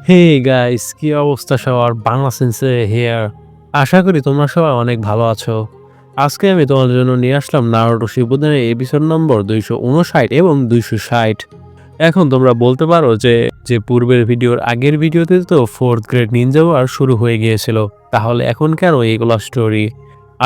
Hey guys, কি অবস্থা সবার? বাংলা সেন্সে হেয়ার। আশা করি তোমরা সবাই অনেক ভালো আছো। আজকে আমি তোমাদের জন্য নিয়ে আসলাম নারুটো শিপুডেনের এপিসোড নম্বর 259 এবং 260। এখন তোমরা বলতে পারো যে পূর্বের ভিডিওর আগের ভিডিওতে তো 4th গ্রেড নিনজা ওয়ার শুরু হয়ে গিয়েছিল, তাহলে এখন কেন এইগুলো স্টোরি?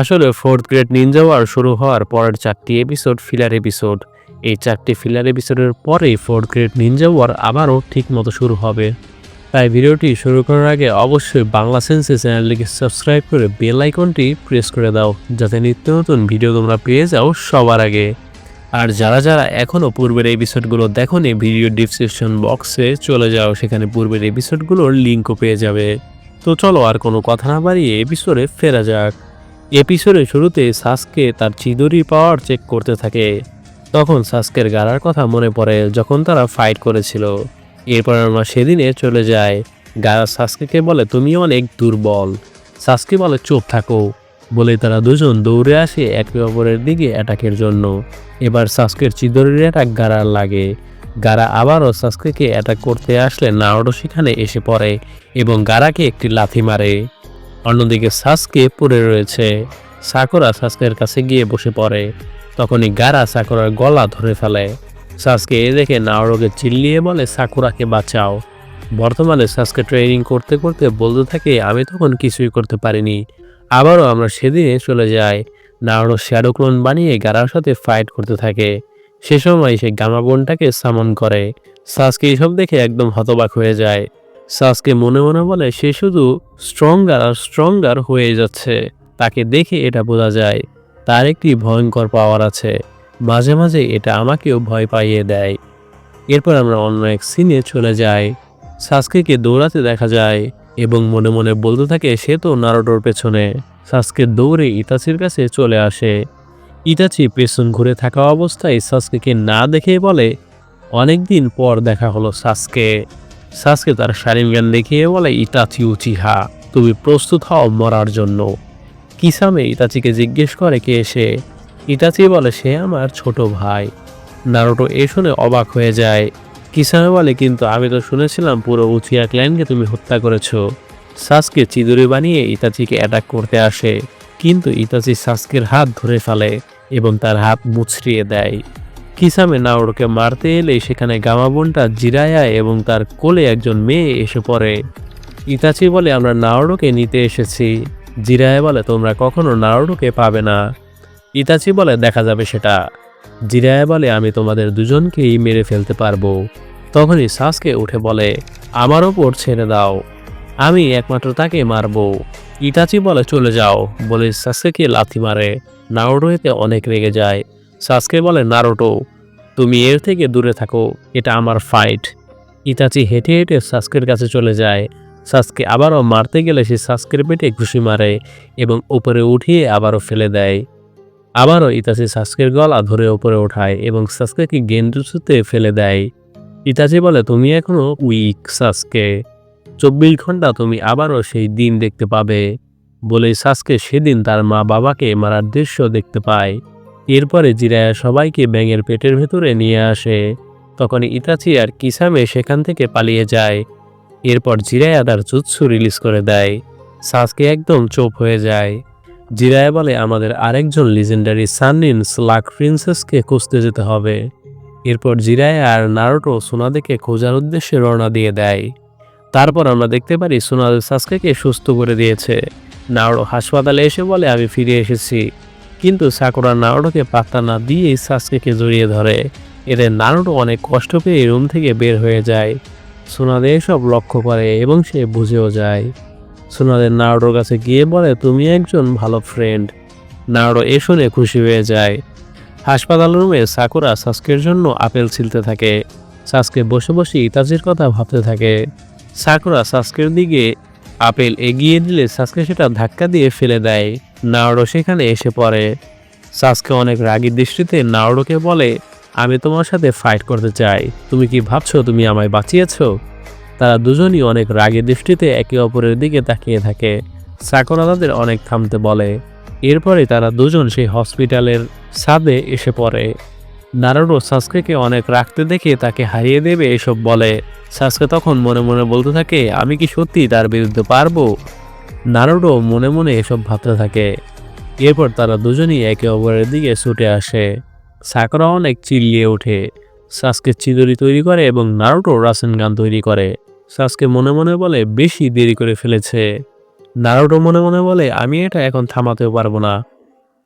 আসলে 4th গ্রেড নিনজা ওয়ার শুরু হওয়ার পরের 4টি এপিসোড ফিলার এপিসোড। এই 4টি ফিলার এপিসোডের পরেই 4th গ্রেড নিনজা ওয়ার আবারও ঠিক মতো শুরু হবে। তাই ভিডিওটি শুরু করার আগে অবশ্যই বাংলা সেন্সে চ্যানেলটিকে সাবস্ক্রাইব করে বেল আইকনটি প্রেস করে দাও, যাতে নিত্য নতুন ভিডিও তোমরা পেয়ে যাও সবার আগে। আর যারা এখনও পূর্বের এপিসোডগুলো দেখোনি, ভিডিও ডিসক্রিপশন বক্সে চলে যাও, সেখানে পূর্বের এপিসোডগুলোর লিঙ্কও পেয়ে যাবে। তো চলো আর কোনো কথা না বাড়িয়ে এপিসোডে ফেরা যাক। এপিসোডের শুরুতে সাসকে তার চিদুরি পাওয়ার চেক করতে থাকে। তখন সাসকের গারার কথা মনে পড়ে যখন তারা ফাইট করেছিল। এরপর আমরা সেদিনে চলে যাই। গারা সাসকেকে বলে, তুমি অনেক দুর্বল। সাসকে বলে, চুপ থাকো। বলে তারা দুজন দৌড়ে আসে একে অপরের দিকে অ্যাটাকের জন্য। এবার সাসকের চিদরির অ্যাটাক গারার লাগে। গারা আবারও সাসকেকে অ্যাটাক করতে আসলে নারুটো সেখানে এসে পড়ে এবং গারাকে একটি লাথি মারে। অন্যদিকে সাসকে পড়ে রয়েছে। সাকুরা সাসকের কাছে গিয়ে বসে পড়ে। তখনই গারা সাকুরার গলা ধরে ফেলে। সাসকে এ দেখে নারুটোকে চিল্লিয়ে বলে, সাকুরাকে বাঁচাও। বর্তমানে সাসকে ট্রেনিং করতে করতে বলতে থাকে, আমি তখন কিছুই করতে পারিনি। আবারও আমরা সেদিনে চলে যাই। নারুটো শ্যাডো ক্লোন বানিয়ে গারার সাথে ফাইট করতে থাকে। সে সময় সে গামা বোনটাকে সামন করে। সাসকে এসব দেখে একদম হতবাক হয়ে যায়। সাসকে মনে মনে বলে, সে শুধু স্ট্রঙ্গার আর স্ট্রঙ্গার হয়ে যাচ্ছে। তাকে দেখে এটা বোঝা যায় তার একটি ভয়ঙ্কর পাওয়ার আছে। মাঝে মাঝে এটা আমাকেও ভয় পাইয়ে দেয়। এরপর আমরা অন্য এক সিনে চলে যাই। সাসকেকে দৌড়াতে দেখা যায় এবং মনে মনে বলতে থাকে সে তো নারুটোর পেছনে। সাসকে দৌড়ে ইতাচির কাছে চলে আসে। ইতাচি পেছন ঘুরে থাকা অবস্থায় সাসকেকে না দেখে বলে, অনেকদিন পর দেখা হলো সাসকে। সাসকে তার শারিঙ্গান দেখিয়ে বলে, ইতাচি উচিহা, তুমি প্রস্তুত হও মরার জন্য। কিসামে ইতাচিকে জিজ্ঞেস করে কে সে। ইতাচি বলে, সে আমার ছোট ভাই। নারুটো এ শুনে অবাক হয়ে যায়। কিসামে বলে, কিন্তু আমি তো শুনেছিলাম পুরো উচিয়া ক্ল্যানকে তুমি হত্যা করেছো। সাসকে চিদুরি বানিয়ে ইতাচিকে অ্যাটাক করতে আসে, কিন্তু ইতাচি সাসকের হাত ধরে ফেলে এবং তার হাত মুচড়িয়ে দেয়। কিসামে নারুটোকে মারতে এলে সেখানে গামাবোনটা জিরায়া এবং তার কোলে একজন মেয়ে এসে পড়ে। ইতাচি বলে, আমরা নারুটোকে নিতে এসেছি। জিরায়া বলে, তোমরা কখনো নারুটোকে পাবে না। ইতাচি বলে, দেখা যাবে সেটা। জিরায়া বলে, আমি তোমাদের দুজনকেই মেরে ফেলতে পারবো। তখনই সাসকে উঠে বলে, আমার ওপর ছেড়ে দাও, আমি একমাত্র তাকে মারবো। ইতাচি বলে, চলে যাও। বলে সাসকেকে লাথি মারে। নারুটো এতে অনেক রেগে যায়। সাসকে বলে, নারুটো, তুমি এর থেকে দূরে থাকো, এটা আমার ফাইট। ইতাচি হেঁটে হেঁটে সাসকের কাছে চলে যায়। সাসকে আবারও মারতে গেলে সে সাসকের পেটে ঘুষি মারে এবং উপরে উঠিয়ে আবারও ফেলে দেয়। আবারও ইতাচি সাসকের গলা ধরে উপরে ওঠায় এবং সাসকেকে গেনজুৎসুতে ফেলে দেয়। ইতাচি বলে, তুমি এখনো উইক সাসকে, 24 ঘন্টা তুমি আবারও সেই দিন দেখতে পাবে। বলে সাসকে সেদিন তার মা বাবাকে মারার দৃশ্য দেখতে পায়। এরপরে জিরায়া সবাইকে ব্যাঙের পেটের ভেতরে নিয়ে আসে। তখন ইতাচি আর কিসামে সেখান থেকে পালিয়ে যায়। এরপর জিরায়া তার জুৎসু রিলিজ করে দেয়। সাসকে একদম চুপ হয়ে যায়। জিরায়া বলে, আমাদের আরেকজন লিজেন্ডারি সানরিন স্লাগ প্রিন্সেসকে খুঁজতে যেতে হবে। এরপর জিরায়া আর নারুটো সুনাদেকে খোঁজার উদ্দেশ্যে রওনা দিয়ে দেয়। তারপর আমরা দেখতে পারি সুনাদে সাসকেকে সুস্থ করে দিয়েছে। নারুটো হাসপাতালে এসে বলে, আমি ফিরে এসেছি। কিন্তু সাকুরা নারুটোকে পাত্তা না দিয়েই সাসকেকে জড়িয়ে ধরে। এতে নারুটো অনেক কষ্ট পেয়ে রুম থেকে বের হয়ে যায়। সুনাদে এসব লক্ষ্য করে এবং সে বুঝেও যায়। সুনাদে নারুটোর কাছে গিয়ে বলে, তুমি একজন ভালো ফ্রেন্ড। নারুটো এ শুনে খুশি হয়ে যায়। হাসপাতাল রুমে সাকুরা সাসকের জন্য আপেল ছিলতে থাকে। সাসকে বসে বসে ইতাচির কথা ভাবতে থাকে। সাকুরা সাসকের দিকে আপেল এগিয়ে দিলে সাসকে সেটা ধাক্কা দিয়ে ফেলে দেয়। নারুটো সেখানে এসে পড়ে। সাসকে অনেক রাগী দৃষ্টিতে নারুটোকে বলে, আমি তোমার সাথে ফাইট করতে চাই, তুমি কি ভাবছো তুমি আমায় বাঁচিয়েছো? তারা দুজনই অনেক রাগী দৃষ্টিতে একে অপরের দিকে তাকিয়ে থাকে। সাকুরা তাদের অনেক থামতে বলে। এরপরে তারা দুজন সেই হসপিটালের ছাদে এসে পড়ে। নারুটো সাসকেকে অনেক রাখতে দেখে তাকে হারিয়ে দেবে এসব বলে। সাসকে তখন মনে মনে বলতে থাকে, আমি কি সত্যি তার বিরুদ্ধে পারবো? নারুটো মনে মনে এসব ভাবতে থাকে। এরপর তারা দুজনই একে অপরের দিকে ছুটে আসে। সাকুরা অনেক চিল্লিয়ে ওঠে। সাসকে চিদুরি তৈরি করে এবং নারুটো রাসেনগান তৈরি করে। সাসকে মনে মনে বলে, বেশি দেরি করে ফেলেছে। নারুটো মনে মনে বলে, আমি এটা এখন থামাতেও পারবো না।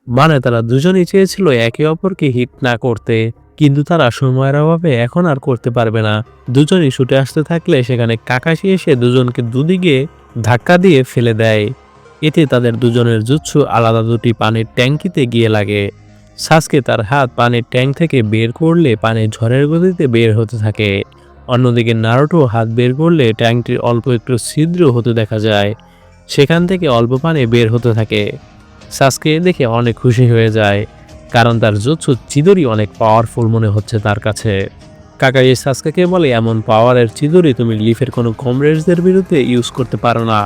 মানে তারা দুজনেই চেয়েছিল একে অপরকে হিট না করতে, কিন্তু তারা সময়ের অভাবে এখন আর করতে পারবে না। দুজনই ছুটে আসতে থাকলে সেখানে কাকাশি এসে দুজনকে দুদিকে ধাক্কা দিয়ে ফেলে দেয়। এতে তাদের দুজনের জুৎসু আলাদা দুটি পানির ট্যাঙ্কিতে গিয়ে লাগে। সাসকে তার হাত পানির ট্যাঙ্ক থেকে বের করলে পানি ঝড়ের গতিতে বের হতে থাকে। অন্যদিকে নারুটো হাত বের করলে ট্যাঙ্কটির অল্প একটু ছিদ্র হতে দেখা যায়। সেখান থেকে অল্প পানি বের হতে থাকে। সাসকে দেখে অনেক খুশি হয়ে যায়, কারণ তার জুৎসু চিদুরি অনেক পাওয়ারফুল মনে হচ্ছে তার কাছে। কাকাই সাসকেকে বলে, এমন পাওয়ারের চিদুরি তুমি লিফের কোনো কমরেডসদের বিরুদ্ধে ইউজ করতে পারো না।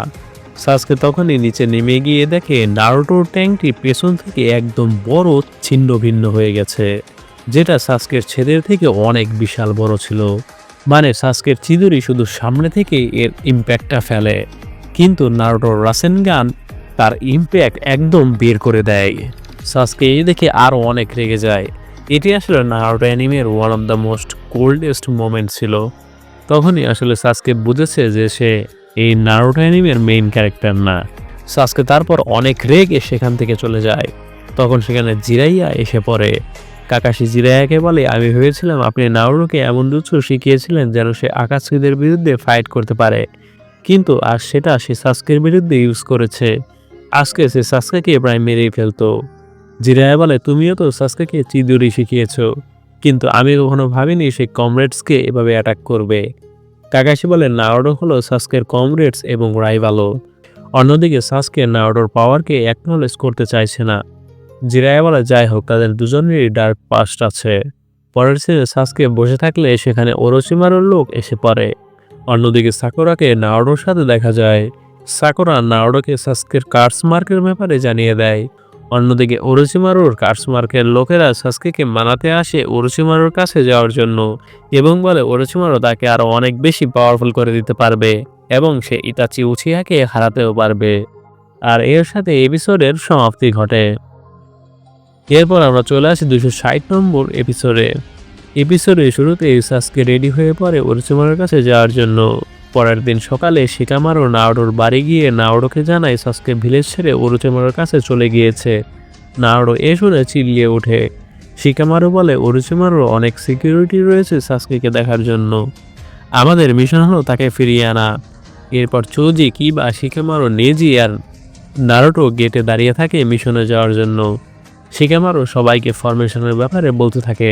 সাসকে তখনই নিচে নেমে গিয়ে দেখে নারুটোর ট্যাঙ্কটি পেছন থেকে একদম বড় ছিন্ন ভিন্ন হয়ে গেছে, যেটা সাসকের ছেদের থেকে অনেক বিশাল বড় ছিল। মানে সাসকের চিদুরি শুধু সামনে থেকে এর ইম্প্যাক্টটা ফেলে, কিন্তু নারুটোর রাসেনগান তার ইম্প্যাক্ট একদম বের করে দেয়। সাসকে এই দেখে আরও অনেক রেগে যায়। এটি আসলে নারুটো অ্যানিমের one of the most coldest moment ছিল। তখনই আসলে সাসকে বুঝেছে যে সে এই নারুটো অ্যানিমের মেইন ক্যারেক্টার না। সাসকে তারপর অনেক রেগে সেখান থেকে চলে যায়। তখন সেখানে জিরাইয়া এসে পড়ে। কাকাশি জিরাইয়াকে বলে, আমি ভেবেছিলাম আপনি নারুটোকে এমন জুৎসু শিখিয়েছিলেন যেন সে আকাতসুকিদের বিরুদ্ধে ফাইট করতে পারে, কিন্তু আজ সেটা সে সাসকের বিরুদ্ধে ইউজ করেছে। আজকে সে সাসকেকে প্রায় মেরেই ফেলতো। জিরায়া বলে, তুমিও তো সাসকেকে চিদুরি শিখিয়েছো, কিন্তু আমি কখনো ভাবিনি সে কমরেডসকে এভাবে অ্যাটাক করবে। কাকাশি বলে, নারুটো হলো সাসকের কমরেডস এবং রাইভালও। অন্যদিকে সাসকে নারুটোর পাওয়ারকে অ্যাকনলেজ করতে চাইছে না। জিরায়া বলে, যাই হোক, তাদের দুজনেরই ডার্ক পাস্ট আছে। পরের সিনে সাসকে বসে থাকলে সেখানে ওরোচিমারুর লোক এসে পড়ে। অন্যদিকে সাকুরাকে নারুটোর সাথে দেখা যায়। সাকুরা নারুটোকে সাসকের কার্স মার্কের ব্যাপারে জানিয়ে দেয়। অন্যদিকে ওরোচিমারুর কার্স মার্কের লোকেরা সাসকেকে মানাতে আসে ওরোচিমারুর কাছে যাওয়ার জন্য, এবং বলে ওরোচিমারু তাকে আরো অনেক বেশি পাওয়ারফুল করে দিতে পারবে এবং সে ইতাচি উচিহাকে হারাতেও পারবে। আর এর সাথে এপিসোডের সমাপ্তি ঘটে। এরপর আমরা চলে আসি 260 নম্বর এপিসোডে। এপিসোডের শুরুতেই সাসকে রেডি হয়ে পড়ে ওরোচিমারুর কাছে যাওয়ার জন্য। পরের দিন সকালে শিকামারু নারুটোর বাড়ি গিয়ে নারুটোকে জানায় সাসকে ভিলেজ ছেড়ে ওরোচিমারুর কাছে চলে গিয়েছে। নারুটো এ শুনে চিল্লিয়ে ওঠে। শিকামারু বলে, ওরোচিমারুর অনেক সিকিউরিটি রয়েছে সাসকেকে দেখার জন্য। আমাদের মিশন হলো তাকে ফিরিয়ে আনা। এরপর চৌজি, কিবা, শিকামারু, নেজি আর নারুটো গেটে দাঁড়িয়ে থাকে মিশনে যাওয়ার জন্য। শিকামারু সবাইকে ফরমেশনের ব্যাপারে বলতে থাকে।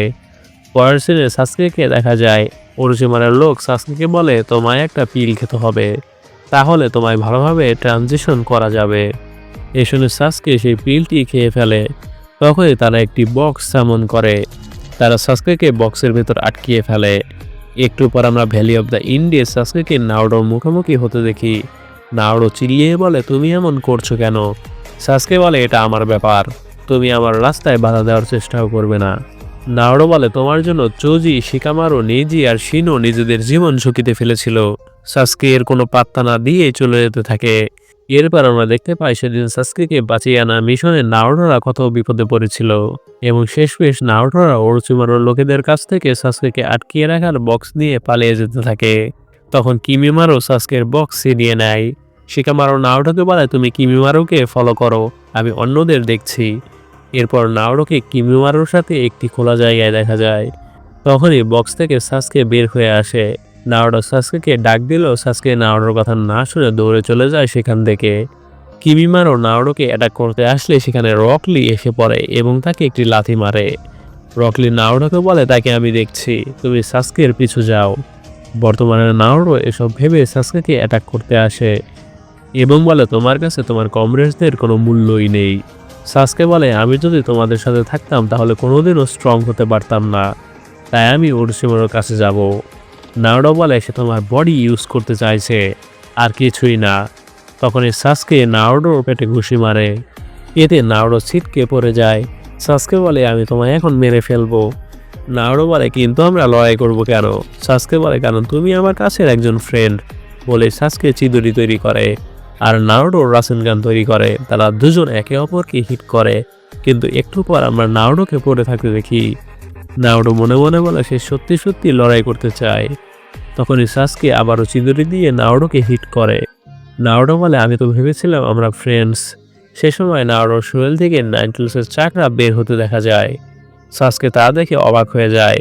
পরের সিনে সাসকেকে দেখা যায়। ওরোচিমারুর লোক সাসকেকে বলে, তোমায় একটা পিল খেতে হবে, তাহলে তোমায় ভালোভাবে ট্রানজিশন করা যাবে। এ শুনে সাসকে সেই পিলটি খেয়ে ফেলে। তখনই তারা একটি বক্স সামন করে। তারা সাসকেকে বক্সের ভেতর আটকিয়ে ফেলে। একটু পর আমরা ভ্যালি অফ দ্য ইন্ডে সাসকেকে নারুটোর মুখোমুখি হতে দেখি। নারুটো চিল্লিয়ে বলে, তুমি এমন করছো কেন? সাসকে বলে, এটা আমার ব্যাপার, তুমি আমার রাস্তায় বাধা দেওয়ার চেষ্টাও করবে না। নারুটো বলে, তোমার জন্য চৌজি, শিকামারু, নেজি আর শিনো নিজেদের জীবন ঝুঁকিতে ফেলেছিল। সাসকে এর কোনো পাত্তা না দিয়ে চলে যেতে থাকে। এরপর আমরা দেখতে পাই সেদিন সাসকেকে বাঁচিয়ে আনা মিশনে নারুটোরা কত বিপদে পড়েছিল, এবং শেষমেশ নারুটোরা ওরোচিমারুর লোকেদের কাছ থেকে সাসকেকে আটকিয়ে রাখার বক্স নিয়ে পালিয়ে যেতে থাকে। তখন কিমিমারু সাসকের বক্স ছিনিয়ে নেয়। শিকামারু নারুটোকে বলে, তুমি কিমিমারুকে ফলো করো, আমি অন্যদের দেখছি। এরপর নারুটোকে কিমিমারুর সাথে একটি খোলা জায়গায় দেখা যায়। তখনই বক্স থেকে সাসকে বের হয়ে আসে। নারুটো সাসকেকে ডাক দিলেও সাসকে নারুটোর কথা না শুনে দৌড়ে চলে যায় সেখান থেকে। কিমিমারু নারুটোকে অ্যাটাক করতে আসলে সেখানে রকলি এসে পড়ে এবং তাকে একটি লাথি মারে। রকলি নারুটোকে বলে, তাকে আমি দেখছি, তুমি সাসকের পিছু যাও। বর্তমানে নারুটো এসব ভেবে সাসকেকে অ্যাটাক করতে আসে এবং বলে, তোমার কাছে তোমার কমরেডসদের কোনো মূল্যই নেই। সাসকে বলে, আমি যদি তোমাদের সাথে থাকতাম তাহলে কোনোদিনও স্ট্রং হতে পারতাম না, তাই আমি ওরোচিমারুর কাছে যাব। নারুটো বলে, সে তোমার বডি ইউজ করতে চাইছে, আর কিছুই না। তখনই সাসকে নারুটোর পেটে ঘুষি মারে। এতে নারুটো ছিটকে পড়ে যায়। সাসকে বলে, আমি তোমায় এখন মেরে ফেলবো। নারুটো বলে কিন্তু আমরা লড়াই করব কেন? সাসকে বলে কারণ তুমি আমার কাছের একজন ফ্রেন্ড। বলে সাসকে চিদুরি তৈরি করে আর নারুটো রাসেনগান তৈরি করে। তারা দুজন একে অপরকে হিট করে, কিন্তু একটু পর আমরা নারুটোকে পড়ে থাকতে দেখি। নারুটো মনে মনে বলে সে সত্যি সত্যি লড়াই করতে চায়। তখনই সাসকে আবারও চিদুরি দিয়ে নারুটোকে হিট করে। নারুটো বলে আমি তো ভেবেছিলাম আমরা ফ্রেন্ডস। সে সময় নারুটোর শরীর থেকে নাইনটেলসের চাকরা বের হতে দেখা যায়। সাসকে তা দেখে অবাক হয়ে যায়।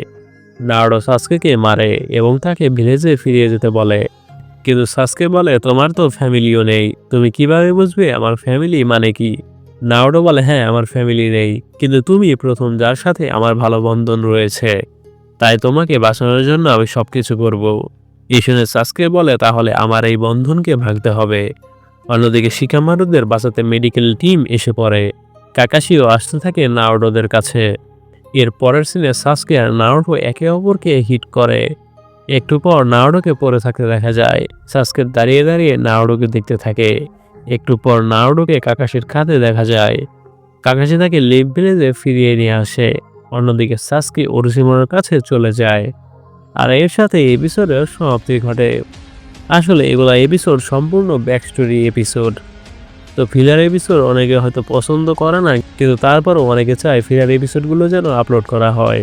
নারুটো সাসকেকে মারে এবং তাকে ভিলেজে ফিরিয়ে যেতে বলে, কিন্তু সাসকে বলে তোমার তো ফ্যামিলিও নেই, তুমি কিভাবে বুঝবে আমার ফ্যামিলি মানে কি? নারুটো বলে হ্যাঁ আমার ফ্যামিলি নেই, কিন্তু তুমি প্রথম যার সাথে আমার ভালো বন্ধন রয়েছে, তাই তোমাকে বাঁচানোর জন্য আমি সবকিছু করব। এই শুনে সাসকে বলে তাহলে আমার এই বন্ধনকে ভাঙতে হবে। অন্যদিকে শিকামারুদের বাঁচাতে মেডিকেল টিম এসে পড়ে। কাকাশিও আসতে থাকে নারুটোদের কাছে। এর পরের সিনে সাসকে আর নারুটো একে অপরকে হিট করে। একটু পর নারুটোকে পড়ে থাকতে দেখা যায়। সাসকে দাঁড়িয়ে দাঁড়িয়ে নারুটোকে দেখতে থাকে। একটু পর নারুটোকে কাকাশির কাঁধে দেখা যায়। কাকাশি তাকে লিভ ভিলেজে ফিরিয়ে নিয়ে আসে। অন্যদিকে সাসকে ওরোচিমারার কাছে চলে যায়। আর এর সাথে এপিসোডের সমাপ্তি ঘটে। আসলে এগুলা এপিসোড সম্পূর্ণ ব্যাক স্টোরি এপিসোড। তো ফিলার এপিসোড অনেকে হয়তো পছন্দ করে না, কিন্তু তারপরও অনেকে চায় ফিলার এপিসোডগুলো যেন আপলোড করা হয়।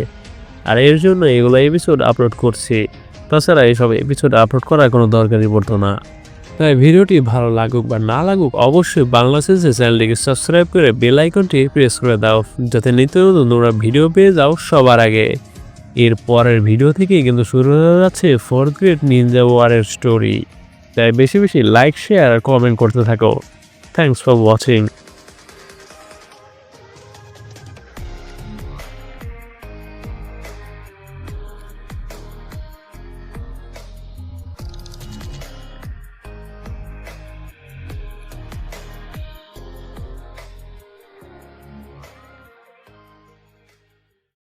আর এর জন্য এগুলো এপিসোড আপলোড করছি। তাছাড়া এইসব এপিসোড আপলোড করার কোনো দরকারই পড়তো না। তাই ভিডিওটি ভালো লাগুক বা না লাগুক অবশ্যই বাংলা সেন্সে চ্যানেলটিকে সাবস্ক্রাইব করে বেল আইকনটি প্রেস করে দাও, যাতে নিত্য নতুন তোমরা ভিডিও পেয়ে যাও সবার আগে। এর পরের ভিডিও থেকেই কিন্তু শুরু হয়ে যাচ্ছে 4th গ্রেড নিনজা ওয়ারের স্টোরি। তাই বেশি বেশি লাইক, শেয়ার আর কমেন্ট করতে থাকো। Thanks for watching.